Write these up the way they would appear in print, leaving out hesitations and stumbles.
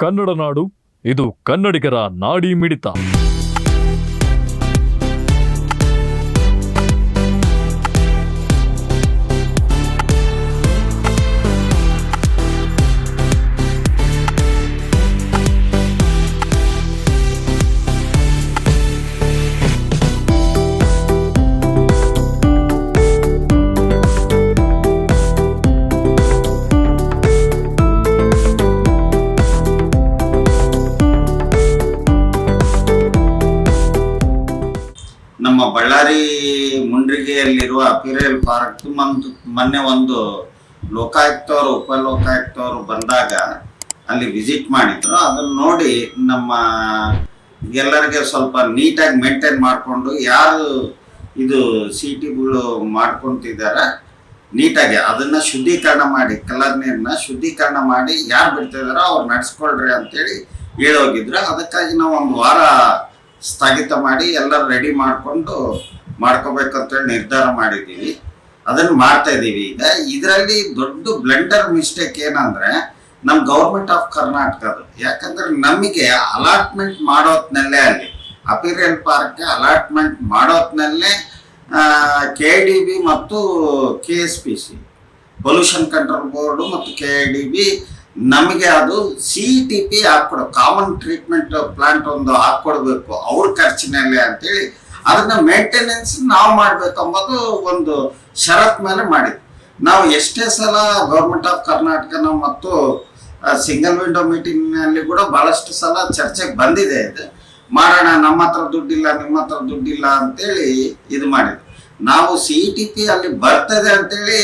ಕನ್ನಡ ನಾಡು, ಇದು ಕನ್ನಡಿಗರ ನಾಡಿ ಮಿಡಿತ. ನಮ್ಮ ಬಳ್ಳಾರಿ ಮುಂಡ್ರಿಗೆಯಲ್ಲಿರುವ ಅಪಿರಿಯಲ್ ಪಾರ್ಕ್ ಮೊನ್ನೆ ಒಂದು ಲೋಕಾಯುಕ್ತವರು ಉಪ ಲೋಕಾಯುಕ್ತವರು ಬಂದಾಗ ಅಲ್ಲಿ ವಿಸಿಟ್ ಮಾಡಿದ್ರು. ಅದನ್ನ ನೋಡಿ ನಮ್ಮ ಎಲ್ಲರಿಗೆ ಸ್ವಲ್ಪ ನೀಟಾಗಿ ಮೇಂಟೈನ್ ಮಾಡಿಕೊಂಡು ಯಾರು ಇದು ಸಿಟಿಗಳು ಮಾಡ್ಕೊತಿದ್ದಾರೆ ನೀಟಾಗಿ ಅದನ್ನ ಶುದ್ಧೀಕರಣ ಮಾಡಿ, ಕಲರ್ ನೀರನ್ನ ಶುದ್ಧೀಕರಣ ಮಾಡಿ ಯಾರು ಬಿಡ್ತಾ ಇದಾರೋ ಅವ್ರು ನಡೆಸ್ಕೊಳ್ರಿ ಅಂತೇಳಿ ಹೇಳೋಗಿದ್ರು. ಅದಕ್ಕಾಗಿ ನಾವು ಒಂದು ವಾರ ಸ್ಥಗಿತ ಮಾಡಿ ಎಲ್ಲರೂ ರೆಡಿ ಮಾಡ್ಕೋಬೇಕಂತೇಳಿ ನಿರ್ಧಾರ ಮಾಡಿದ್ದೀವಿ. ಅದನ್ನು ಮಾಡ್ತಾ ಇದ್ದೀವಿ. ಈಗ ಇದರಲ್ಲಿ ದೊಡ್ಡ ಬ್ಲೆಂಡರ್ ಮಿಸ್ಟೇಕ್ ಏನಂದ್ರೆ ನಮ್ಮ ಗೌರ್ಮೆಂಟ್ ಆಫ್ ಕರ್ನಾಟಕದು. ಯಾಕಂದ್ರೆ ನಮಗೆ ಅಲಾಟ್ಮೆಂಟ್ ಮಾಡೋತ್ನಲ್ಲೇ ಅಲ್ಲಿ ಅಪಿರಿಯಲ್ ಪಾರ್ಕ್ಗೆ ಅಲಾಟ್ಮೆಂಟ್ ಮಾಡೋತ್ನಲ್ಲೇ KIDB ಮತ್ತು KSPC ಪೊಲ್ಯೂಷನ್ ಕಂಟ್ರೋಲ್ ಬೋರ್ಡು ಮತ್ತು KIDB ನಮಗೆ ಅದು CTP ಹಾಕ್ಕೊಡೋ ಕಾಮನ್ ಟ್ರೀಟ್ಮೆಂಟ್ ಪ್ಲಾಂಟ್ ಒಂದು ಹಾಕ್ಕೊಡ್ಬೇಕು ಅವ್ರ ಖರ್ಚಿನಲ್ಲಿ ಅಂತೇಳಿ ಅದನ್ನ ಮೇಂಟೆನೆನ್ಸ್ ನಾವು ಮಾಡ್ಬೇಕು ಅಂಬೋದು ಒಂದು ಷರತ್ ಮೇಲೆ ಮಾಡಿದ್ವಿ. ನಾವು ಎಷ್ಟೇ ಸಲ ಗೌರ್ಮೆಂಟ್ ಆಫ್ ಕರ್ನಾಟಕನ ಮತ್ತು ಸಿಂಗಲ್ ವಿಂಡೋ ಮೀಟಿಂಗ್ನಲ್ಲಿ ಕೂಡ ಬಹಳಷ್ಟು ಸಲ ಚರ್ಚೆಗೆ ಬಂದಿದೆ. ಇದು ಮಾಡೋಣ, ನಮ್ಮ ಹತ್ರ ದುಡ್ಡಿಲ್ಲ, ನಿಮ್ಮ ಹತ್ರ ದುಡ್ಡಿಲ್ಲ ಅಂತೇಳಿ ಇದು ಮಾಡಿದ್ವಿ. ನಾವು CTP ಅಲ್ಲಿ ಬರ್ತದೆ ಅಂತೇಳಿ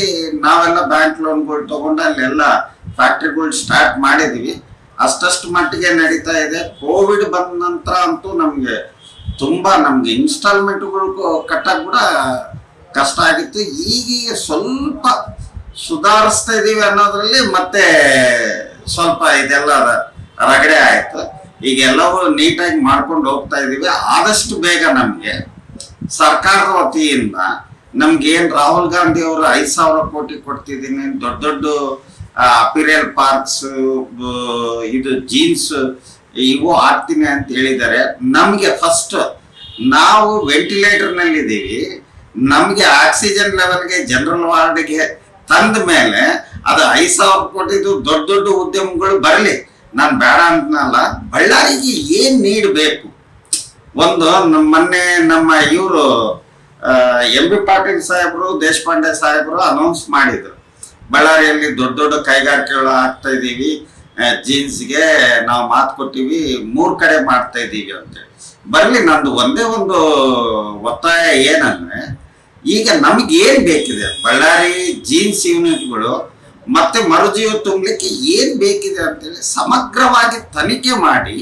ನಾವೆಲ್ಲ ಬ್ಯಾಂಕ್ ಲೋನ್ಗಳು ತಗೊಂಡು ಅಲ್ಲೆಲ್ಲ ಫ್ಯಾಕ್ಟ್ರಿಗಳು ಸ್ಟಾರ್ಟ್ ಮಾಡಿದೀವಿ. ಅಷ್ಟಷ್ಟು ಮಟ್ಟಿಗೆ ನಡೀತಾ ಇದೆ. ಕೋವಿಡ್ ಬಂದ ನಂತರ ಅಂತೂ ನಮಗೆ ಇನ್ಸ್ಟಾಲ್ಮೆಂಟ್ಗಳು ಕಟ್ಟಕ್ಕೆ ಕೂಡ ಕಷ್ಟ ಆಗಿತ್ತು. ಈಗೀಗ ಸ್ವಲ್ಪ ಸುಧಾರಿಸ್ತಾ ಇದೀವಿ ಅನ್ನೋದ್ರಲ್ಲಿ ಮತ್ತೆ ಸ್ವಲ್ಪ ಇದೆಲ್ಲ ರಗಡೆ ಆಯ್ತು. ಈಗ ಎಲ್ಲವೂ ನೀಟಾಗಿ ಮಾಡ್ಕೊಂಡು ಹೋಗ್ತಾ ಇದೀವಿ. ಆದಷ್ಟು ಬೇಗ ನಮಗೆ ಸರ್ಕಾರದ ವತಿಯಿಂದ ನಮ್ಗೇನು ರಾಹುಲ್ ಗಾಂಧಿ ಅವರು 5,000 ಕೋಟಿ ಕೊಡ್ತಿದ್ದೀನಿ, ದೊಡ್ಡ ದೊಡ್ಡ ಅಪಿರಿಯಲ್ ಪಾರ್ಕ್ಸ್, ಇದು ಜೀನ್ಸ್ ಇವು ಹಾಕ್ತೀನಿ ಅಂತ ಹೇಳಿದ್ದಾರೆ. ನಮಗೆ ಫಸ್ಟ್ ನಾವು ವೆಂಟಿಲೇಟರ್ನಲ್ಲಿದ್ದೀವಿ. ನಮಗೆ ಆಕ್ಸಿಜನ್ ಲೆವೆಲ್ಗೆ ಜನರಲ್ ವಾರ್ಡ್ಗೆ ತಂದ ಮೇಲೆ ಅದು 5,000 ಕೋಟಿದು ದೊಡ್ಡ ದೊಡ್ಡ ಉದ್ಯಮಗಳು ಬರಲಿ, ನಾನು ಬೇಡ ಅಂತನಲ್ಲ. ಬಳ್ಳಾರಿಗೆ ಏನು ನೀಡಬೇಕು ಒಂದು ಮೊನ್ನೆ ನಮ್ಮ ಇವರು MB ಪಾಟೀಲ್ ಸಾಹೇಬರು, ದೇಶಪಾಂಡೆ ಸಾಹೇಬರು ಅನೌನ್ಸ್ ಮಾಡಿದ್ರು, ಬಳ್ಳಾರಿಯಲ್ಲಿ ದೊಡ್ಡ ದೊಡ್ಡ ಕೈಗಾರಿಕೆಗಳು ಆಗ್ತಾ ಇದ್ದೀವಿ, ಜೀನ್ಸ್ಗೆ ನಾವು ಮಾತು ಕೊಟ್ಟಿವಿ, 3 ಕಡೆ ಮಾಡ್ತಾ ಇದ್ದೀವಿ ಅಂತೇಳಿ. ಬರಲಿ, ನಂದು ಒಂದೇ ಒಂದು ಒತ್ತಾಯ ಏನಂದ್ರೆ, ಈಗ ನಮ್ಗೆ ಏನ್ ಬೇಕಿದೆ ಬಳ್ಳಾರಿ ಜೀನ್ಸ್ ಯೂನಿಟ್ಗಳು ಮತ್ತೆ ಮರುಜೀವ ತುಂಬಲಿಕ್ಕೆ ಏನ್ ಬೇಕಿದೆ ಅಂತೇಳಿ ಸಮಗ್ರವಾಗಿ ತನಿಖೆ ಮಾಡಿ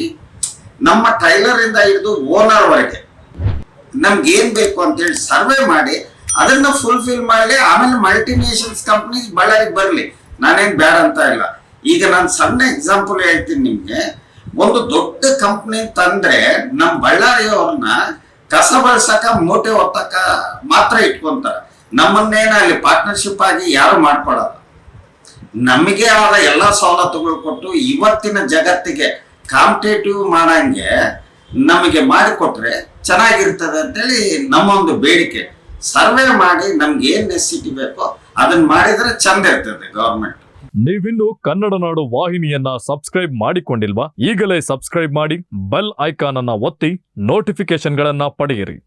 ನಮ್ಮ ಟೈಲರ್ ಇಂದ ಹಿಡಿದು ಓನರ್ ವರೆಗೆ ನಮ್ಗೆ ಏನ್ ಬೇಕು ಅಂತೇಳಿ ಸರ್ವೆ ಮಾಡಿ ಅದನ್ನ ಫುಲ್ಫಿಲ್ ಮಾಡಲಿ. ಆಮೇಲೆ ಮಲ್ಟಿನೇಷನ್ಸ್ ಕಂಪ್ನೀಸ್ ಬಳ್ಳಾರಿಗೆ ಬರಲಿ, ನಾನೇನ್ ಬೇಡ ಅಂತ ಇಲ್ಲ. ಈಗ ನಾನು ಸಣ್ಣ ಎಕ್ಸಾಂಪಲ್ ಹೇಳ್ತೀನಿ ನಿಮ್ಗೆ. ಒಂದು ದೊಡ್ಡ ಕಂಪ್ನಿ ತಂದ್ರೆ ನಮ್ಮ ಬಳ್ಳಾರಿಯವ್ರನ್ನ ಕಸ ಬಳಸಕ ಮೂಟೆ ಹೊತ್ತಕ ಮಾತ್ರ ಇಟ್ಕೊಂತಾರೆ. ನಮ್ಮನ್ನೇನ ಅಲ್ಲಿ ಪಾರ್ಟ್ನರ್ಶಿಪ್ ಆಗಿ ಯಾರು ಮಾಡ್ಕೊಡಲ್ಲ. ನಮಗೆ ಆದ ಎಲ್ಲ ಸವಲತ್ತುಗಳು ಕೊಟ್ಟು ಇವತ್ತಿನ ಜಗತ್ತಿಗೆ ಕಾಂಪಿಟೇಟಿವ್ ಮಾಡಂಗೆ ನಮಗೆ ಮಾಡಿಕೊಟ್ರೆ ಚೆನ್ನಾಗಿರ್ತದೆ ಅಂತೇಳಿ ನಮ್ಮ ಒಂದು ಬೇಡಿಕೆ. ಸರ್ವೆ ಮಾಡಿ ನಮ್ಗೆ ಏನ್ ನೆಸಿಟಿ ಬೇಕೋ ಅದನ್ನ ಮಾಡಿದ್ರೆ ಚಂದ ಇರ್ತದೆ ಗವರ್ಮೆಂಟ್. ನೀವಿನ್ನು ಕನ್ನಡ ನಾಡು ವಾಹಿನಿಯನ್ನ ಸಬ್ಸ್ಕ್ರೈಬ್ ಮಾಡಿಕೊಂಡಿಲ್ವಾ? ಈಗಲೇ ಸಬ್ಸ್ಕ್ರೈಬ್ ಮಾಡಿ, ಬೆಲ್ ಐಕಾನ್ ಅನ್ನ ಒತ್ತಿ ನೋಟಿಫಿಕೇಶನ್ ಗಳನ್ನ ಪಡೆಯಿರಿ.